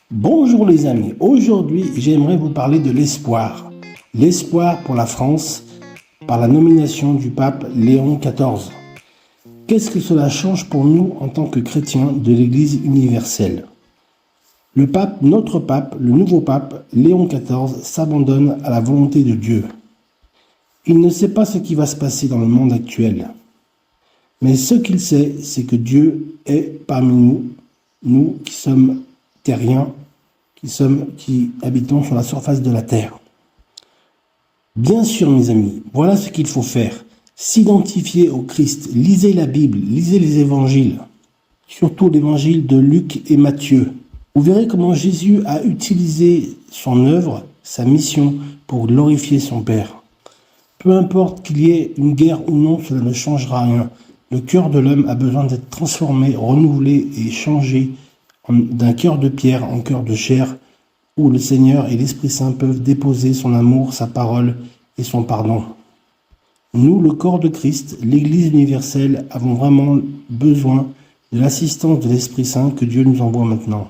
Bonjour les amis, aujourd'hui j'aimerais vous parler de l'espoir. L'espoir pour la France par la nomination du pape Léon XIV. Qu'est-ce que cela change pour nous en tant que chrétiens de l'Église universelle? Le pape, notre pape, le nouveau pape Léon XIV s'abandonne à la volonté de Dieu. Il ne sait pas ce qui va se passer dans le monde actuel. Mais ce qu'il sait, c'est que Dieu est parmi nous, nous qui sommes terriens, qui habitons sur la surface de la terre. Bien sûr, mes amis, voilà ce qu'il faut faire. S'identifier au Christ. Lisez la Bible, lisez les évangiles. Surtout l'évangile de Luc et Matthieu. Vous verrez comment Jésus a utilisé son œuvre, sa mission, pour glorifier son Père. Peu importe qu'il y ait une guerre ou non, cela ne changera rien. Le cœur de l'homme a besoin d'être transformé, renouvelé et changé d'un cœur de pierre en cœur de chair, où le Seigneur et l'Esprit Saint peuvent déposer son amour, sa parole et son pardon. Nous, le corps de Christ, l'Église universelle, avons vraiment besoin de l'assistance de l'Esprit Saint que Dieu nous envoie maintenant.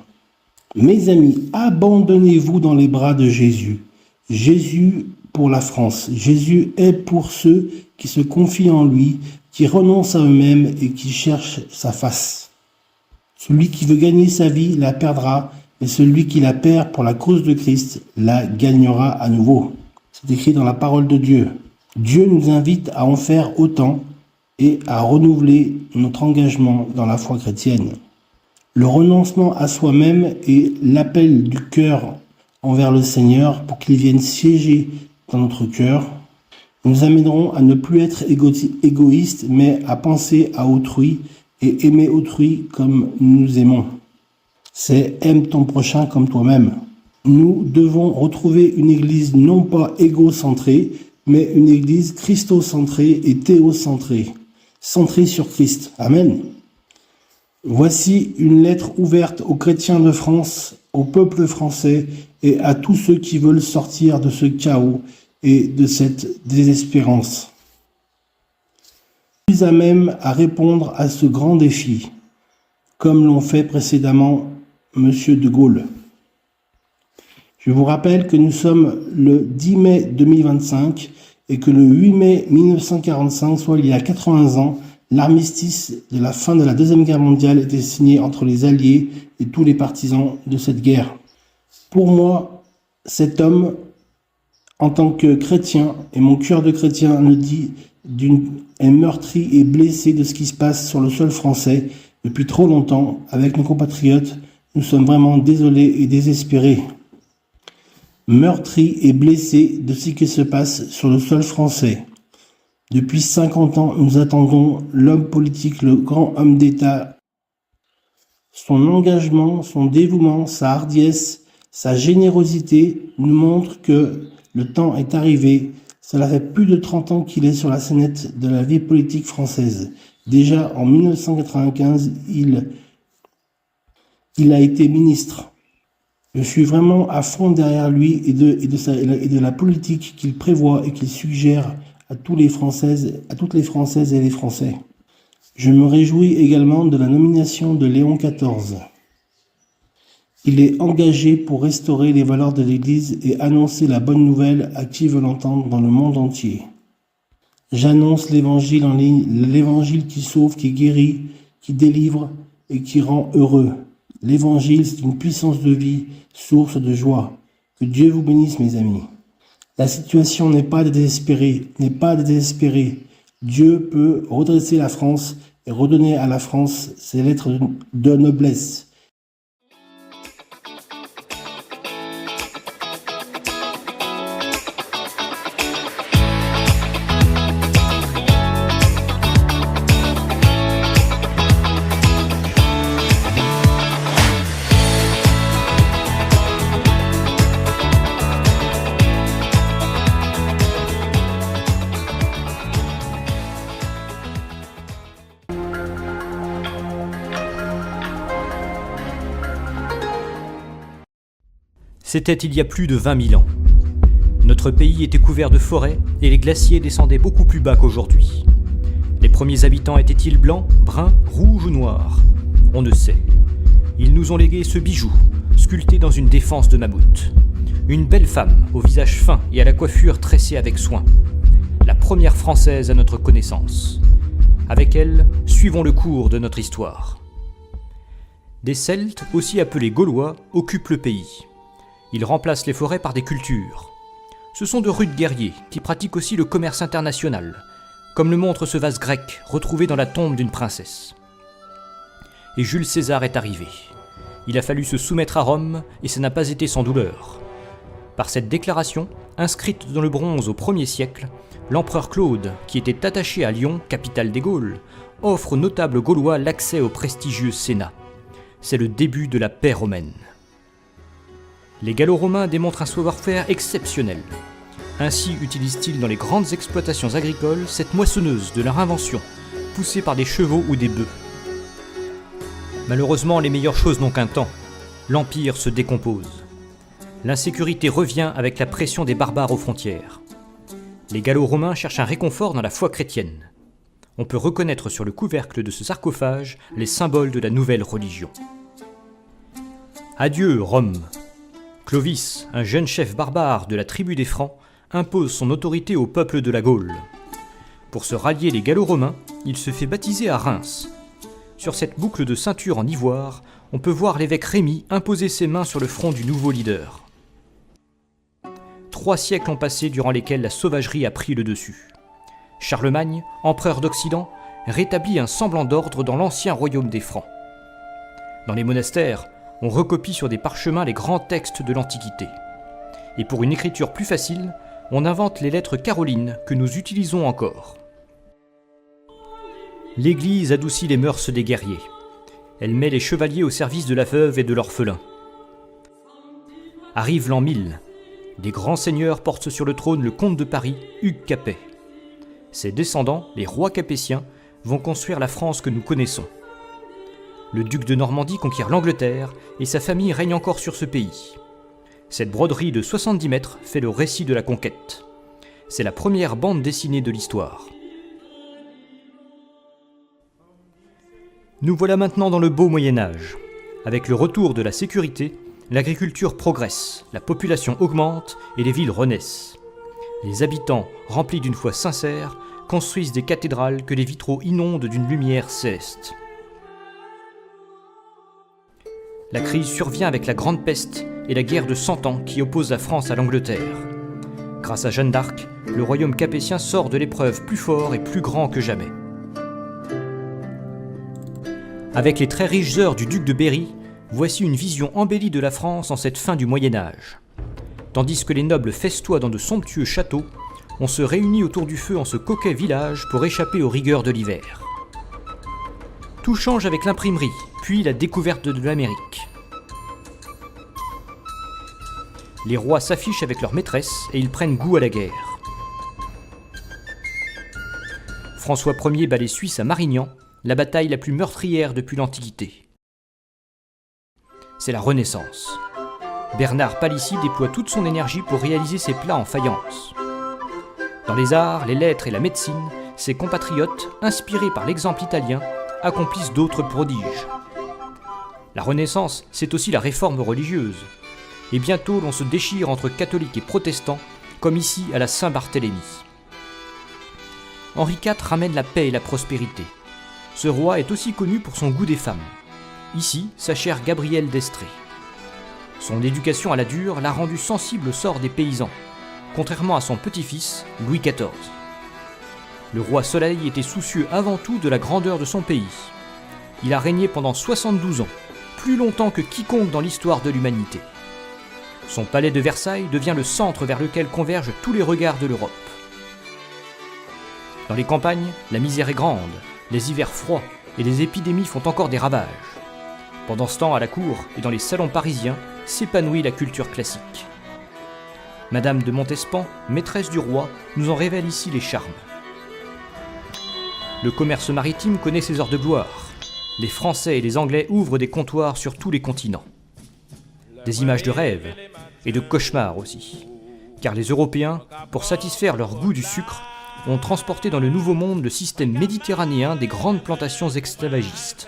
Mes amis, abandonnez-vous dans les bras de Jésus. Jésus pour la France. Jésus est pour ceux qui se confient en lui, qui renoncent à eux-mêmes et qui cherchent sa face. Celui qui veut gagner sa vie la perdra, mais celui qui la perd pour la cause de Christ la gagnera à nouveau. C'est écrit dans la parole de Dieu. Dieu nous invite à en faire autant et à renouveler notre engagement dans la foi chrétienne. Le renoncement à soi-même est l'appel du cœur envers le Seigneur pour qu'il vienne siéger dans notre cœur. Nous amènerons à ne plus être égoïstes, mais à penser à autrui et aimer autrui comme nous nous aimons. C'est « aime ton prochain comme toi-même ». Nous devons retrouver une église non pas égocentrée, mais une église christocentrée et théocentrée, centrée sur Christ. Amen. Voici une lettre ouverte aux chrétiens de France, au peuple français et à tous ceux qui veulent sortir de ce chaos et de cette désespérance. Plus à même à répondre à ce grand défi, comme l'ont fait précédemment M. de Gaulle. Je vous rappelle que nous sommes le 10 mai 2025 et que le 8 mai 1945, soit il y a 80 ans, l'armistice de la fin de la Deuxième Guerre mondiale était signé entre les Alliés et tous les partisans de cette guerre. Pour moi, cet homme, en tant que chrétien, et mon cœur de chrétien le dit, est meurtri et blessé de ce qui se passe sur le sol français depuis trop longtemps avec nos compatriotes. Nous sommes vraiment désolés et désespérés. Meurtri et blessé de ce qui se passe sur le sol français. Depuis 50 ans, nous attendons l'homme politique, le grand homme d'État, son engagement, son dévouement, sa hardiesse, sa générosité nous montrent que le temps est arrivé. Cela fait plus de 30 ans qu'il est sur la scénette de la vie politique française. Déjà en 1995, il a été ministre. Je suis vraiment à fond derrière lui et de la politique qu'il prévoit et qu'il suggère à toutes les Françaises et les Français. Je me réjouis également de la nomination de Léon XIV. Il est engagé pour restaurer les valeurs de l'Église et annoncer la bonne nouvelle à qui veut l'entendre dans le monde entier. J'annonce l'Évangile en ligne, l'Évangile qui sauve, qui guérit, qui délivre et qui rend heureux. L'Évangile, c'est une puissance de vie, source de joie. Que Dieu vous bénisse, mes amis. La situation n'est pas désespérée, Dieu peut redresser la France et redonner à la France ses lettres de noblesse. C'était il y a plus de 20 000 ans. Notre pays était couvert de forêts et les glaciers descendaient beaucoup plus bas qu'aujourd'hui. Les premiers habitants étaient-ils blancs, bruns, rouges ou noirs? On ne sait. Ils nous ont légué ce bijou, sculptée dans une défense de mammouth. Une belle femme, au visage fin et à la coiffure tressée avec soin. La première française à notre connaissance. Avec elle, suivons le cours de notre histoire. Des Celtes, aussi appelés Gaulois, occupent le pays. Ils remplacent les forêts par des cultures. Ce sont de rudes guerriers qui pratiquent aussi le commerce international, comme le montre ce vase grec retrouvé dans la tombe d'une princesse. Et Jules César est arrivé. Il a fallu se soumettre à Rome et ça n'a pas été sans douleur. Par cette déclaration, inscrite dans le bronze au 1er siècle, l'empereur Claude, qui était attaché à Lyon, capitale des Gaules, offre aux notables gaulois l'accès au prestigieux Sénat. C'est le début de la paix romaine. Les Gallo-Romains démontrent un savoir-faire exceptionnel. Ainsi utilisent-ils dans les grandes exploitations agricoles cette moissonneuse de leur invention, poussée par des chevaux ou des bœufs. Malheureusement, les meilleures choses n'ont qu'un temps. L'Empire se décompose. L'insécurité revient avec la pression des barbares aux frontières. Les Gallo-Romains cherchent un réconfort dans la foi chrétienne. On peut reconnaître sur le couvercle de ce sarcophage les symboles de la nouvelle religion. Adieu, Rome. Clovis, un jeune chef barbare de la tribu des Francs, impose son autorité au peuple de la Gaule. Pour se rallier les Gallo-Romains, il se fait baptiser à Reims. Sur cette boucle de ceinture en ivoire, on peut voir l'évêque Rémy imposer ses mains sur le front du nouveau leader. 3 siècles ont passé durant lesquels la sauvagerie a pris le dessus. Charlemagne, empereur d'Occident, rétablit un semblant d'ordre dans l'ancien royaume des Francs. Dans les monastères, on recopie sur des parchemins les grands textes de l'Antiquité. Et pour une écriture plus facile, on invente les lettres carolines que nous utilisons encore. L'Église adoucit les mœurs des guerriers. Elle met les chevaliers au service de la veuve et de l'orphelin. Arrive l'an 1000. Des grands seigneurs portent sur le trône le comte de Paris, Hugues Capet. Ses descendants, les rois capétiens, vont construire la France que nous connaissons. Le duc de Normandie conquiert l'Angleterre et sa famille règne encore sur ce pays. Cette broderie de 70 mètres fait le récit de la conquête. C'est la première bande dessinée de l'histoire. Nous voilà maintenant dans le beau Moyen-Âge. Avec le retour de la sécurité, l'agriculture progresse, la population augmente et les villes renaissent. Les habitants, remplis d'une foi sincère, construisent des cathédrales que les vitraux inondent d'une lumière céleste. La crise survient avec la Grande Peste et la guerre de 100 ans qui oppose la France à l'Angleterre. Grâce à Jeanne d'Arc, le royaume capétien sort de l'épreuve plus fort et plus grand que jamais. Avec les très riches heures du duc de Berry, voici une vision embellie de la France en cette fin du Moyen-Âge. Tandis que les nobles festoient dans de somptueux châteaux, on se réunit autour du feu en ce coquet village pour échapper aux rigueurs de l'hiver. Tout change avec l'imprimerie, puis la découverte de l'Amérique. Les rois s'affichent avec leurs maîtresses et ils prennent goût à la guerre. François Ier bat les Suisses à Marignan, la bataille la plus meurtrière depuis l'Antiquité. C'est la Renaissance. Bernard Palissy déploie toute son énergie pour réaliser ses plats en faïence. Dans les arts, les lettres et la médecine, ses compatriotes, inspirés par l'exemple italien, accomplissent d'autres prodiges. La Renaissance, c'est aussi la réforme religieuse. Et bientôt, l'on se déchire entre catholiques et protestants, comme ici à la Saint-Barthélemy. Henri IV ramène la paix et la prospérité. Ce roi est aussi connu pour son goût des femmes. Ici, sa chère Gabrielle d'Estrées. Son éducation à la dure l'a rendu sensible au sort des paysans, contrairement à son petit-fils, Louis XIV. Le roi Soleil était soucieux avant tout de la grandeur de son pays. Il a régné pendant 72 ans, plus longtemps que quiconque dans l'histoire de l'humanité. Son palais de Versailles devient le centre vers lequel convergent tous les regards de l'Europe. Dans les campagnes, la misère est grande, les hivers froids et les épidémies font encore des ravages. Pendant ce temps, à la cour et dans les salons parisiens, s'épanouit la culture classique. Madame de Montespan, maîtresse du roi, nous en révèle ici les charmes. Le commerce maritime connaît ses heures de gloire. Les Français et les Anglais ouvrent des comptoirs sur tous les continents. Des images de rêve et de cauchemars aussi. Car les Européens, pour satisfaire leur goût du sucre, ont transporté dans le Nouveau Monde le système méditerranéen des grandes plantations esclavagistes.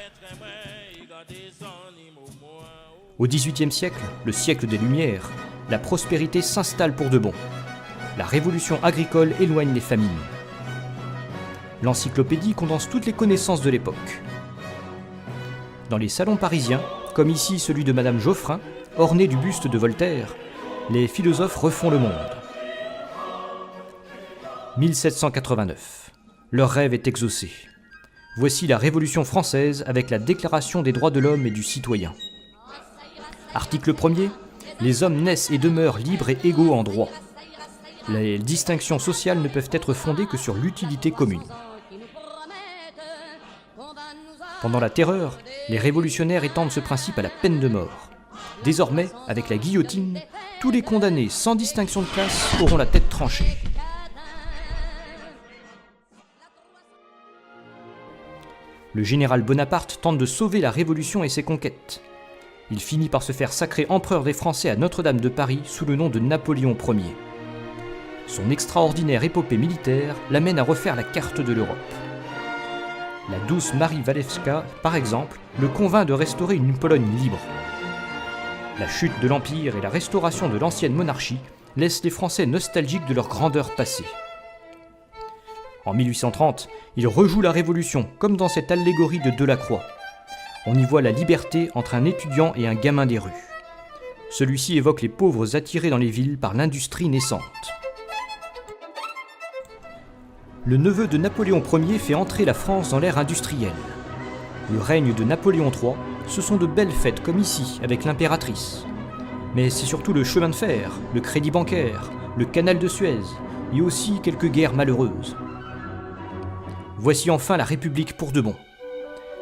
Au XVIIIe siècle, le siècle des Lumières, la prospérité s'installe pour de bon. La révolution agricole éloigne les famines. L'encyclopédie condense toutes les connaissances de l'époque. Dans les salons parisiens, comme ici celui de Madame Geoffrin, orné du buste de Voltaire, les philosophes refont le monde. 1789. Leur rêve est exaucé. Voici la Révolution française avec la Déclaration des droits de l'homme et du citoyen. Article 1er. Les hommes naissent et demeurent libres et égaux en droit. Les distinctions sociales ne peuvent être fondées que sur l'utilité commune. Pendant la Terreur, les révolutionnaires étendent ce principe à la peine de mort. Désormais, avec la guillotine, tous les condamnés, sans distinction de classe, auront la tête tranchée. Le général Bonaparte tente de sauver la Révolution et ses conquêtes. Il finit par se faire sacrer empereur des Français à Notre-Dame de Paris sous le nom de Napoléon Ier. Son extraordinaire épopée militaire l'amène à refaire la carte de l'Europe. La douce Marie Walewska, par exemple, le convainc de restaurer une Pologne libre. La chute de l'Empire et la restauration de l'ancienne monarchie laissent les Français nostalgiques de leur grandeur passée. En 1830, il rejoue la Révolution, comme dans cette allégorie de Delacroix. On y voit la liberté entre un étudiant et un gamin des rues. Celui-ci évoque les pauvres attirés dans les villes par l'industrie naissante. Le neveu de Napoléon Ier fait entrer la France dans l'ère industrielle. Le règne de Napoléon III, ce sont de belles fêtes comme ici, avec l'impératrice. Mais c'est surtout le chemin de fer, le crédit bancaire, le canal de Suez, et aussi quelques guerres malheureuses. Voici enfin la République pour de bon.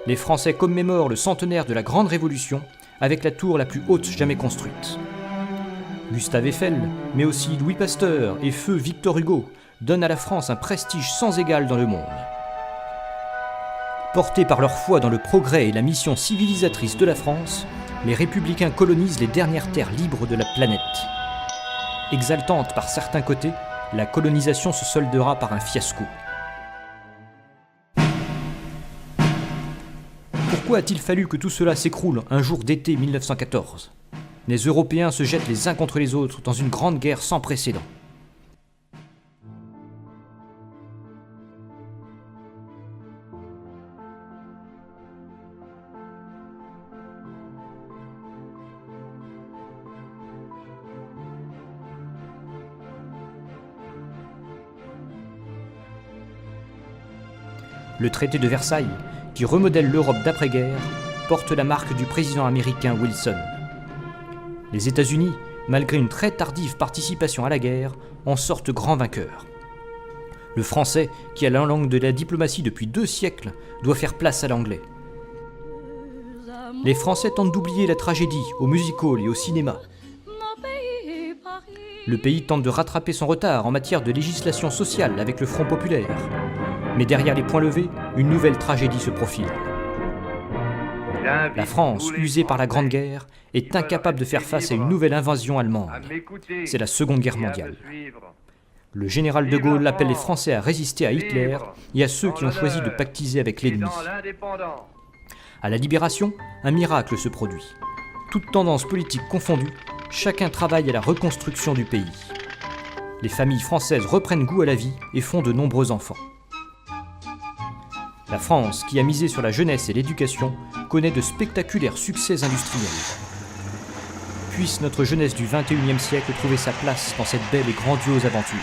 Les Français commémorent le centenaire de la Grande Révolution avec la tour la plus haute jamais construite. Gustave Eiffel, mais aussi Louis Pasteur et feu Victor Hugo donnent à la France un prestige sans égal dans le monde. Portés par leur foi dans le progrès et la mission civilisatrice de la France, les républicains colonisent les dernières terres libres de la planète. Exaltante par certains côtés, la colonisation se soldera par un fiasco. Pourquoi a-t-il fallu que tout cela s'écroule un jour d'été 1914 ? Les Européens se jettent les uns contre les autres dans une grande guerre sans précédent. Le traité de Versailles, qui remodèle l'Europe d'après-guerre, porte la marque du président américain Wilson. Les États-Unis, malgré une très tardive participation à la guerre, en sortent grands vainqueurs. Le français, qui a la langue de la diplomatie depuis 2 siècles, doit faire place à l'anglais. Les Français tentent d'oublier la tragédie au music-hall et au cinéma. Le pays tente de rattraper son retard en matière de législation sociale avec le Front populaire. Mais derrière les poings levés, une nouvelle tragédie se profile. La France, usée par la Grande Guerre, est incapable de faire face à une nouvelle invasion allemande. C'est la Seconde Guerre mondiale. Le général de Gaulle appelle les Français à résister à Hitler et à ceux qui ont choisi de pactiser avec l'ennemi. À la Libération, un miracle se produit. Toutes tendances politiques confondues, chacun travaille à la reconstruction du pays. Les familles françaises reprennent goût à la vie et font de nombreux enfants. La France, qui a misé sur la jeunesse et l'éducation, connaît de spectaculaires succès industriels. Puisse notre jeunesse du XXIe siècle trouver sa place dans cette belle et grandiose aventure.